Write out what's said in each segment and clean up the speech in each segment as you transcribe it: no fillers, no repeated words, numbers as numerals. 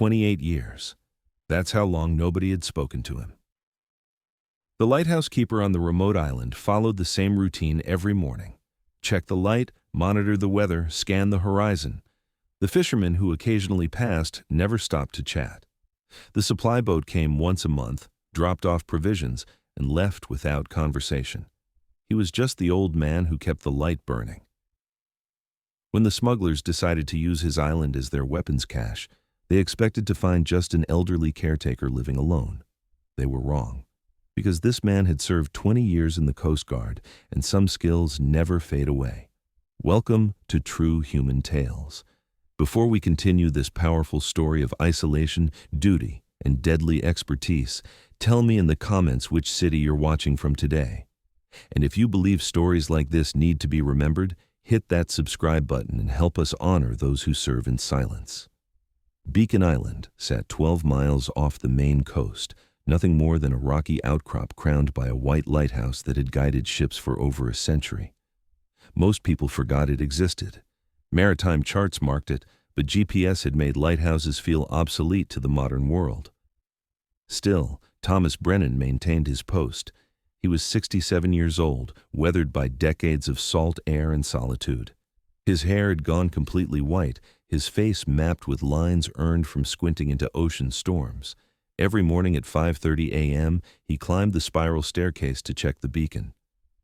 28 years. That's how long nobody had spoken to him. The lighthouse keeper on the remote island followed the same routine every morning. Check the light, monitor the weather, scan the horizon. The fishermen who occasionally passed never stopped to chat. The supply boat came once a month, dropped off provisions, and left without conversation. He was just the old man who kept the light burning. When the smugglers decided to use his island as their weapons cache, they expected to find just an elderly caretaker living alone. They were wrong, because this man had served 20 years in the Coast Guard, and some skills never fade away. Welcome to True Human Tales. Before we continue this powerful story of isolation, duty, and deadly expertise, tell me in the comments which city you're watching from today. And if you believe stories like this need to be remembered, hit that subscribe button and help us honor those who serve in silence. Beacon Island sat 12 miles off the Maine coast, nothing more than a rocky outcrop crowned by a white lighthouse that had guided ships for over a century. Most people forgot it existed. Maritime charts marked it, but GPS had made lighthouses feel obsolete to the modern world. Still, Thomas Brennan maintained his post. He was 67 years old, weathered by decades of salt air and solitude. His hair had gone completely white, his face mapped with lines earned from squinting into ocean storms. Every morning at 5:30 a.m., he climbed the spiral staircase to check the beacon.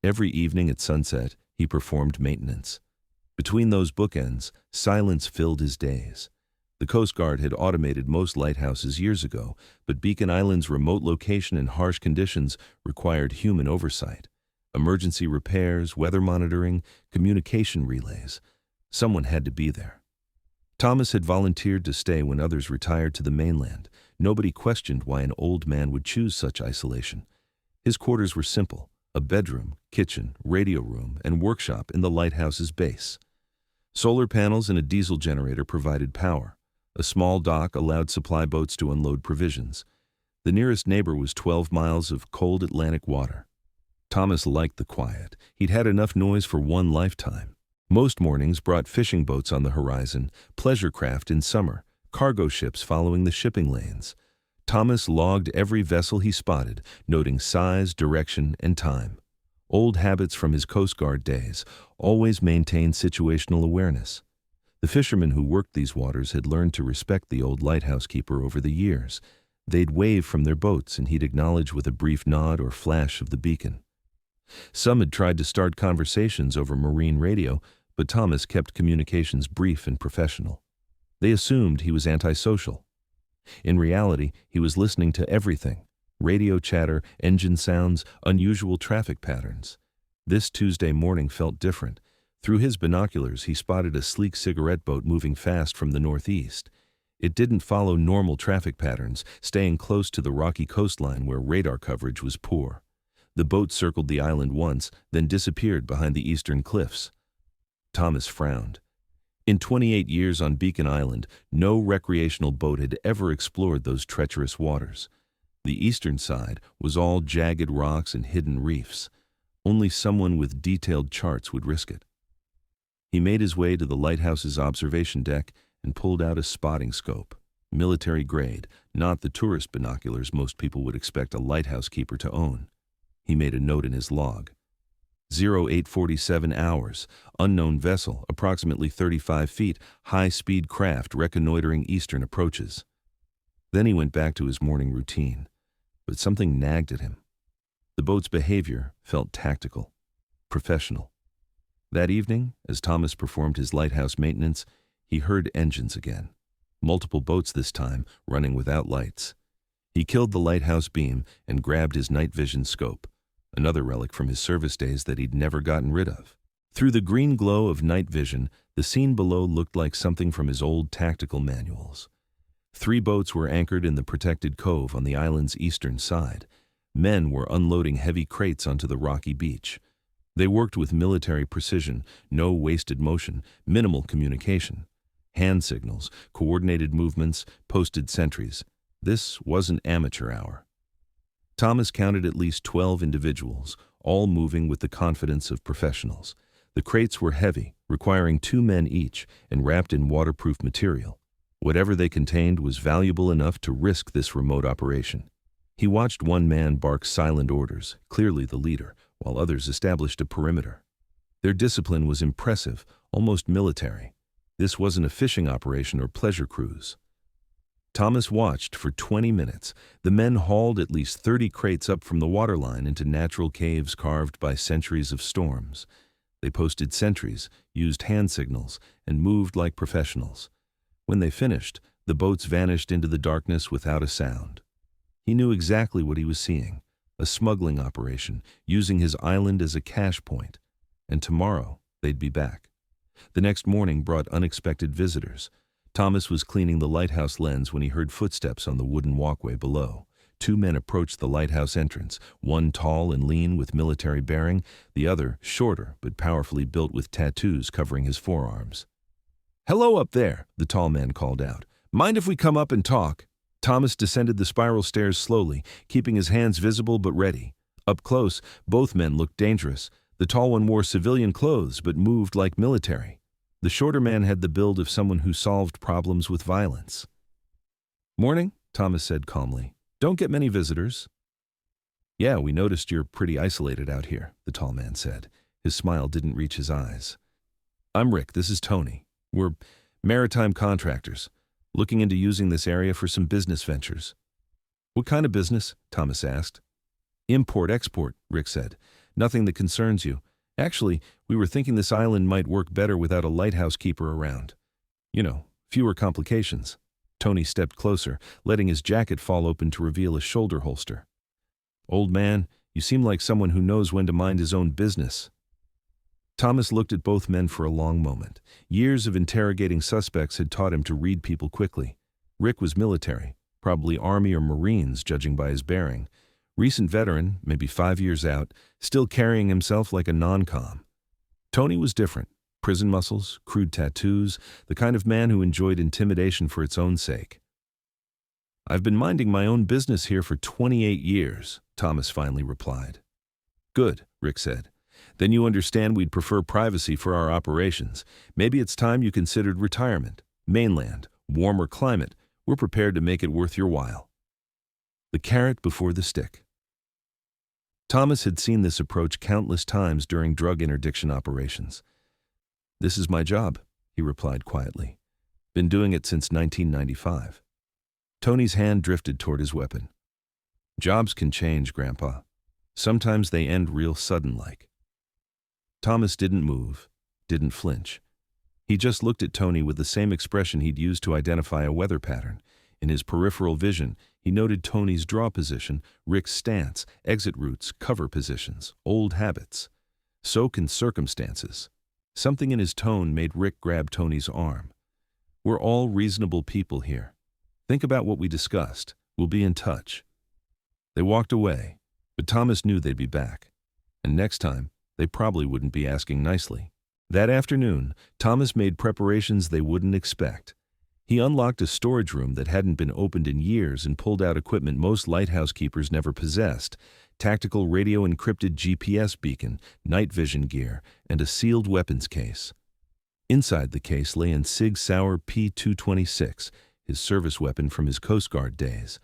Every evening at sunset, he performed maintenance. Between those bookends, silence filled his days. The Coast Guard had automated most lighthouses years ago, but Beacon Island's remote location and harsh conditions required human oversight. Emergency repairs, weather monitoring, communication relays. Someone had to be there. Thomas had volunteered to stay when others retired to the mainland. Nobody questioned why an old man would choose such isolation. His quarters were simple: a bedroom, kitchen, radio room, and workshop in the lighthouse's base. Solar panels and a diesel generator provided power. A small dock allowed supply boats to unload provisions. The nearest neighbor was 12 miles of cold Atlantic water. Thomas liked the quiet. He'd had enough noise for one lifetime. Most mornings brought fishing boats on the horizon, pleasure craft in summer, cargo ships following the shipping lanes. Thomas logged every vessel he spotted, noting size, direction, and time. Old habits from his Coast Guard days, always maintained situational awareness. The fishermen who worked these waters had learned to respect the old lighthouse keeper over the years. They'd wave from their boats and he'd acknowledge with a brief nod or flash of the beacon. Some had tried to start conversations over marine radio, but Thomas kept communications brief and professional. They assumed he was antisocial. In reality, he was listening to everything: radio chatter, engine sounds, unusual traffic patterns. This Tuesday morning felt different. Through his binoculars, he spotted a sleek cigarette boat moving fast from the northeast. It didn't follow normal traffic patterns, staying close to the rocky coastline where radar coverage was poor. The boat circled the island once, then disappeared behind the eastern cliffs. Thomas frowned. In 28 years on Beacon Island, no recreational boat had ever explored those treacherous waters. The eastern side was all jagged rocks and hidden reefs. Only someone with detailed charts would risk it. He made his way to the lighthouse's observation deck and pulled out a spotting scope. Military grade, not the tourist binoculars most people would expect a lighthouse keeper to own. He made a note in his log. 0847 hours, unknown vessel, approximately 35 feet, high-speed craft reconnoitering eastern approaches. Then he went back to his morning routine, but something nagged at him. The boat's behavior felt tactical, professional. That evening, as Thomas performed his lighthouse maintenance, he heard engines again. Multiple boats this time, running without lights. He killed the lighthouse beam and grabbed his night vision scope, another relic from his service days that he'd never gotten rid of. Through the green glow of night vision, the scene below looked like something from his old tactical manuals. 3 boats were anchored in the protected cove on the island's eastern side. Men were unloading heavy crates onto the rocky beach. They worked with military precision, no wasted motion, minimal communication. Hand signals, coordinated movements, posted sentries. This wasn't amateur hour. Thomas counted at least 12 individuals, all moving with the confidence of professionals. The crates were heavy, requiring 2 men each, and wrapped in waterproof material. Whatever they contained was valuable enough to risk this remote operation. He watched one man bark silent orders, clearly the leader, while others established a perimeter. Their discipline was impressive, almost military. This wasn't a fishing operation or pleasure cruise. Thomas watched for 20 minutes. The men hauled at least 30 crates up from the waterline into natural caves carved by centuries of storms. They posted sentries, used hand signals, and moved like professionals. When they finished, the boats vanished into the darkness without a sound. He knew exactly what he was seeing, a smuggling operation, using his island as a cash point. And tomorrow, they'd be back. The next morning brought unexpected visitors. Thomas was cleaning the lighthouse lens when he heard footsteps on the wooden walkway below. Two men approached the lighthouse entrance, one tall and lean with military bearing, the other shorter but powerfully built with tattoos covering his forearms. "Hello up there," the tall man called out. "Mind if we come up and talk?" Thomas descended the spiral stairs slowly, keeping his hands visible but ready. Up close, both men looked dangerous. The tall one wore civilian clothes but moved like military. The shorter man had the build of someone who solved problems with violence. "Morning," Thomas said calmly. "Don't get many visitors." "Yeah, we noticed you're pretty isolated out here," the tall man said. His smile didn't reach his eyes. "I'm Rick, this is Tony. We're maritime contractors, looking into using this area for some business ventures." "What kind of business?" Thomas asked. "Import-export," Rick said. "Nothing that concerns you. Actually, we were thinking this island might work better without a lighthouse keeper around. Fewer complications." Tony stepped closer, letting his jacket fall open to reveal a shoulder holster. "Old man, you seem like someone who knows when to mind his own business." Thomas looked at both men for a long moment. Years of interrogating suspects had taught him to read people quickly. Rick was military, probably Army or Marines, judging by his bearing. Recent veteran, maybe 5 years out, still carrying himself like a non-com. Tony was different. Prison muscles, crude tattoos, the kind of man who enjoyed intimidation for its own sake. "I've been minding my own business here for 28 years, Thomas finally replied. "Good," Rick said. "Then you understand we'd prefer privacy for our operations. Maybe it's time you considered retirement. Mainland, warmer climate. We're prepared to make it worth your while." The carrot before the stick. Thomas had seen this approach countless times during drug interdiction operations. "This is my job," he replied quietly. "Been doing it since 1995. Tony's hand drifted toward his weapon. "Jobs can change, Grandpa. Sometimes they end real sudden-like." Thomas didn't move, didn't flinch. He just looked at Tony with the same expression he'd used to identify a weather pattern. In his peripheral vision, he noted Tony's draw position, Rick's stance, exit routes, cover positions, old habits. So can circumstances. Something in his tone made Rick grab Tony's arm. "We're all reasonable people here. Think about what we discussed. We'll be in touch." They walked away, but Thomas knew they'd be back. And next time, they probably wouldn't be asking nicely. That afternoon, Thomas made preparations they wouldn't expect. He unlocked a storage room that hadn't been opened in years and pulled out equipment most lighthouse keepers never possessed: tactical radio-encrypted GPS beacon, night vision gear, and a sealed weapons case. Inside the case lay an Sig Sauer P226, his service weapon from his Coast Guard days.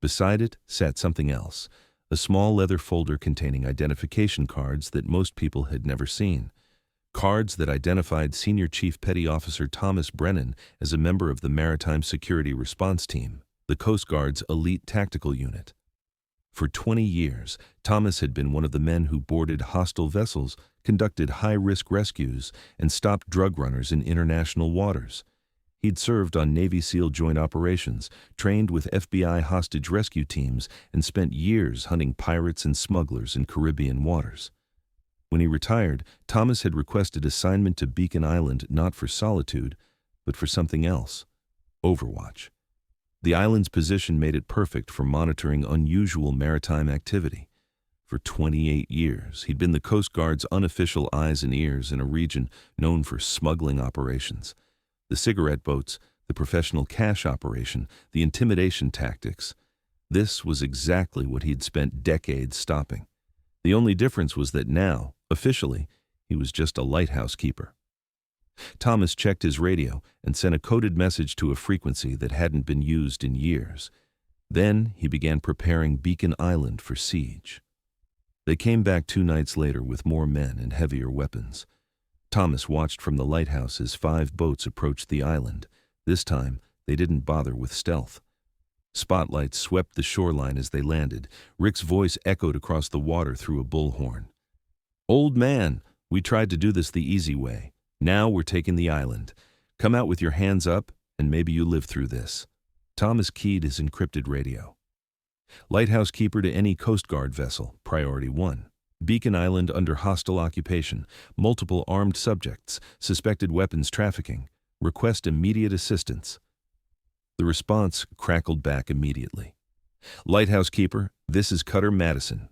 Beside it sat something else, a small leather folder containing identification cards that most people had never seen. Cards that identified Senior Chief Petty Officer Thomas Brennan as a member of the Maritime Security Response Team, the Coast Guard's elite tactical unit. For 20 years, Thomas had been one of the men who boarded hostile vessels, conducted high-risk rescues, and stopped drug runners in international waters. He'd served on Navy SEAL joint operations, trained with FBI hostage rescue teams, and spent years hunting pirates and smugglers in Caribbean waters. When he retired, Thomas had requested assignment to Beacon Island not for solitude, but for something else: Overwatch. The island's position made it perfect for monitoring unusual maritime activity. For 28 years, he'd been the Coast Guard's unofficial eyes and ears in a region known for smuggling operations. The cigarette boats, the professional cash operation, the intimidation tactics. This was exactly what he'd spent decades stopping. The only difference was that now, officially, he was just a lighthouse keeper. Thomas checked his radio and sent a coded message to a frequency that hadn't been used in years. Then he began preparing Beacon Island for siege. They came back 2 nights later with more men and heavier weapons. Thomas watched from the lighthouse as 5 boats approached the island. This time, they didn't bother with stealth. Spotlights swept the shoreline as they landed. Rick's voice echoed across the water through a bullhorn. "Old man, we tried to do this the easy way. Now we're taking the island. Come out with your hands up, and maybe you live through this." Thomas keyed his encrypted radio. Lighthouse keeper to any Coast Guard vessel, priority 1. Beacon Island under hostile occupation, multiple armed subjects, suspected weapons trafficking. Request immediate assistance. The response crackled back immediately. Lighthouse keeper, this is Cutter Madison.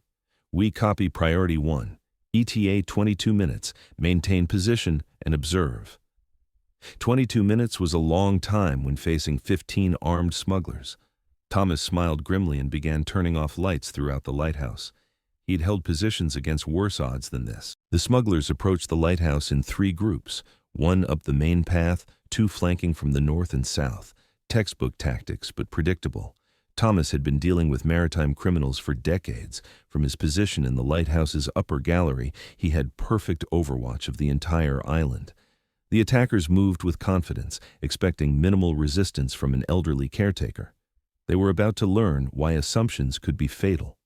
We copy priority 1. ETA 22 minutes. Maintain position and observe. 22 minutes was a long time when facing 15 armed smugglers. Thomas smiled grimly and began turning off lights throughout the lighthouse. He'd held positions against worse odds than this. The smugglers approached the lighthouse in 3 groups, 1 up the main path, 2 flanking from the north and south. Textbook tactics, but predictable. Thomas had been dealing with maritime criminals for decades. From his position in the lighthouse's upper gallery, he had perfect overwatch of the entire island. The attackers moved with confidence, expecting minimal resistance from an elderly caretaker. They were about to learn why assumptions could be fatal.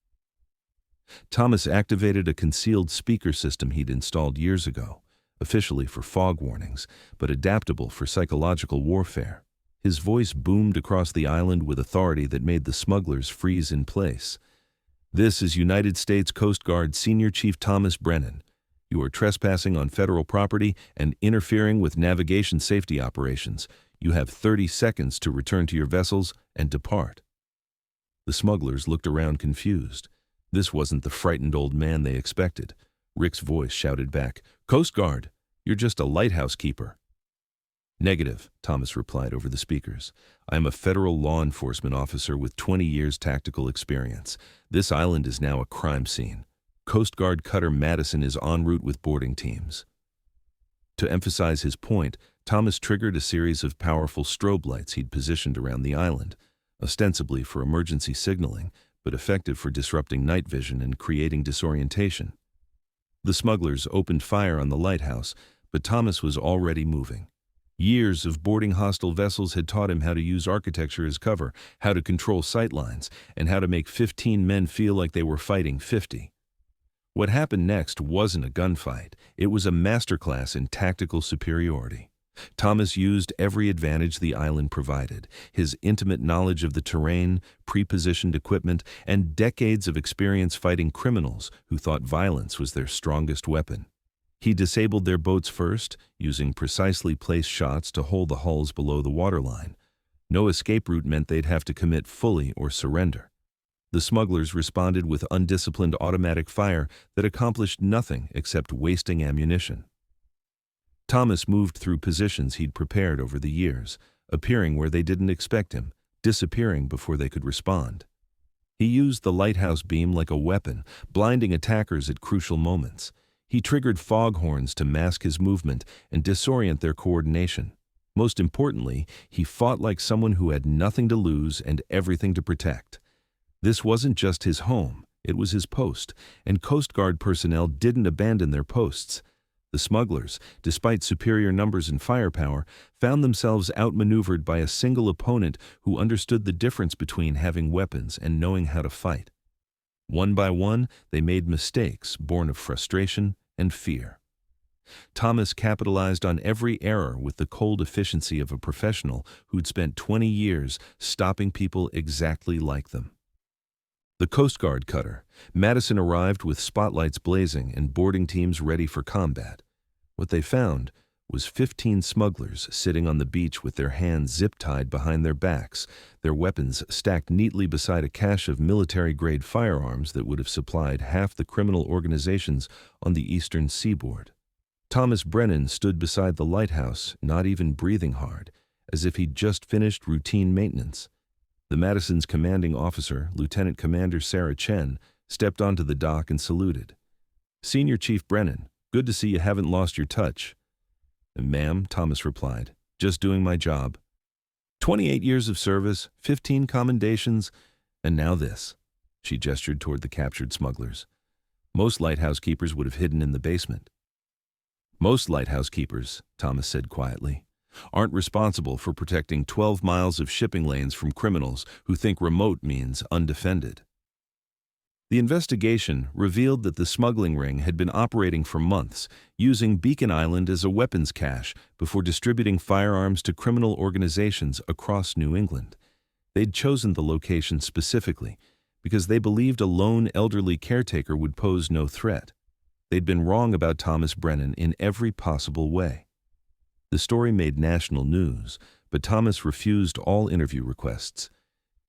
Thomas activated a concealed speaker system he'd installed years ago, officially for fog warnings, but adaptable for psychological warfare. His voice boomed across the island with authority that made the smugglers freeze in place. "This is United States Coast Guard Senior Chief Thomas Brennan. You are trespassing on federal property and interfering with navigation safety operations. You have 30 seconds to return to your vessels and depart." The smugglers looked around confused. This wasn't the frightened old man they expected. Rick's voice shouted back, "Coast Guard, you're just a lighthouse keeper." "Negative," Thomas replied over the speakers. "I am a federal law enforcement officer with 20 years tactical experience. This island is now a crime scene. Coast Guard Cutter Madison is en route with boarding teams." To emphasize his point, Thomas triggered a series of powerful strobe lights he'd positioned around the island, ostensibly for emergency signaling, but effective for disrupting night vision and creating disorientation. The smugglers opened fire on the lighthouse, but Thomas was already moving. Years of boarding hostile vessels had taught him how to use architecture as cover, how to control sightlines, and how to make 15 men feel like they were fighting 50. What happened next wasn't a gunfight. It was a masterclass in tactical superiority. Thomas used every advantage the island provided: his intimate knowledge of the terrain, pre-positioned equipment, and decades of experience fighting criminals who thought violence was their strongest weapon. He disabled their boats first, using precisely placed shots to hold the hulls below the waterline. No escape route meant they'd have to commit fully or surrender. The smugglers responded with undisciplined automatic fire that accomplished nothing except wasting ammunition. Thomas moved through positions he'd prepared over the years, appearing where they didn't expect him, disappearing before they could respond. He used the lighthouse beam like a weapon, blinding attackers at crucial moments. He triggered foghorns to mask his movement and disorient their coordination. Most importantly, he fought like someone who had nothing to lose and everything to protect. This wasn't just his home, it was his post, and Coast Guard personnel didn't abandon their posts. The smugglers, despite superior numbers and firepower, found themselves outmaneuvered by a single opponent who understood the difference between having weapons and knowing how to fight. One by one, they made mistakes born of frustration and fear. Thomas capitalized on every error with the cold efficiency of a professional who'd spent 20 years stopping people exactly like them. The Coast Guard cutter, Madison, arrived with spotlights blazing and boarding teams ready for combat. What they found was 15 smugglers sitting on the beach with their hands zip-tied behind their backs, their weapons stacked neatly beside a cache of military-grade firearms that would have supplied half the criminal organizations on the eastern seaboard. Thomas Brennan stood beside the lighthouse, not even breathing hard, as if he'd just finished routine maintenance. The Madison's commanding officer, Lieutenant Commander Sarah Chen, stepped onto the dock and saluted. "Senior Chief Brennan, good to see you haven't lost your touch." "Ma'am," Thomas replied, "just doing my job. 28 years of service, 15 commendations, and now this." She gestured toward the captured smugglers. "Most lighthouse keepers would have hidden in the basement." "Most lighthouse keepers," Thomas said quietly, "aren't responsible for protecting 12 miles of shipping lanes from criminals who think remote means undefended." The investigation revealed that the smuggling ring had been operating for months, using Beacon Island as a weapons cache before distributing firearms to criminal organizations across New England. They'd chosen the location specifically because they believed a lone elderly caretaker would pose no threat. They'd been wrong about Thomas Brennan in every possible way. The story made national news, but Thomas refused all interview requests.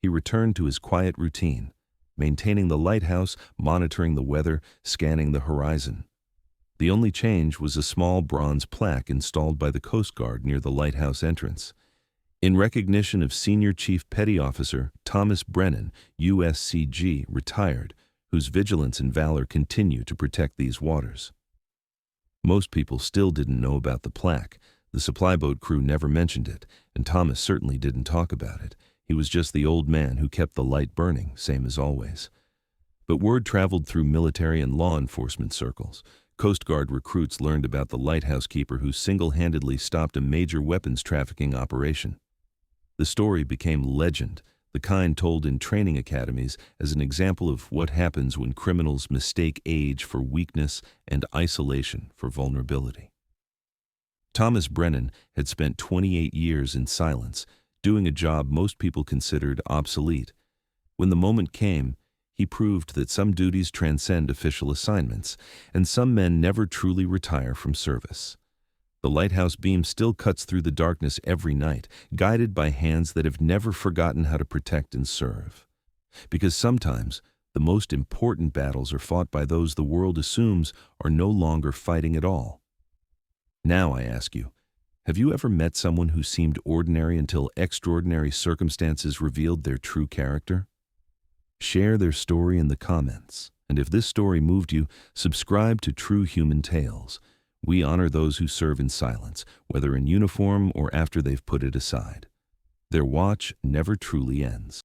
He returned to his quiet routine, maintaining the lighthouse, monitoring the weather, scanning the horizon. The only change was a small bronze plaque installed by the Coast Guard near the lighthouse entrance. In recognition of Senior Chief Petty Officer Thomas Brennan, USCG, retired, whose vigilance and valor continue to protect these waters. Most people still didn't know about the plaque. The supply boat crew never mentioned it, and Thomas certainly didn't talk about it. He was just the old man who kept the light burning, same as always. But word traveled through military and law enforcement circles. Coast Guard recruits learned about the lighthouse keeper who single-handedly stopped a major weapons trafficking operation. The story became legend, the kind told in training academies as an example of what happens when criminals mistake age for weakness and isolation for vulnerability. Thomas Brennan had spent 28 years in silence, doing a job most people considered obsolete. When the moment came, he proved that some duties transcend official assignments, and some men never truly retire from service. The lighthouse beam still cuts through the darkness every night, guided by hands that have never forgotten how to protect and serve. Because sometimes, the most important battles are fought by those the world assumes are no longer fighting at all. Now I ask you, have you ever met someone who seemed ordinary until extraordinary circumstances revealed their true character? Share their story in the comments, and if this story moved you, subscribe to True Human Tales. We honor those who serve in silence, whether in uniform or after they've put it aside. Their watch never truly ends.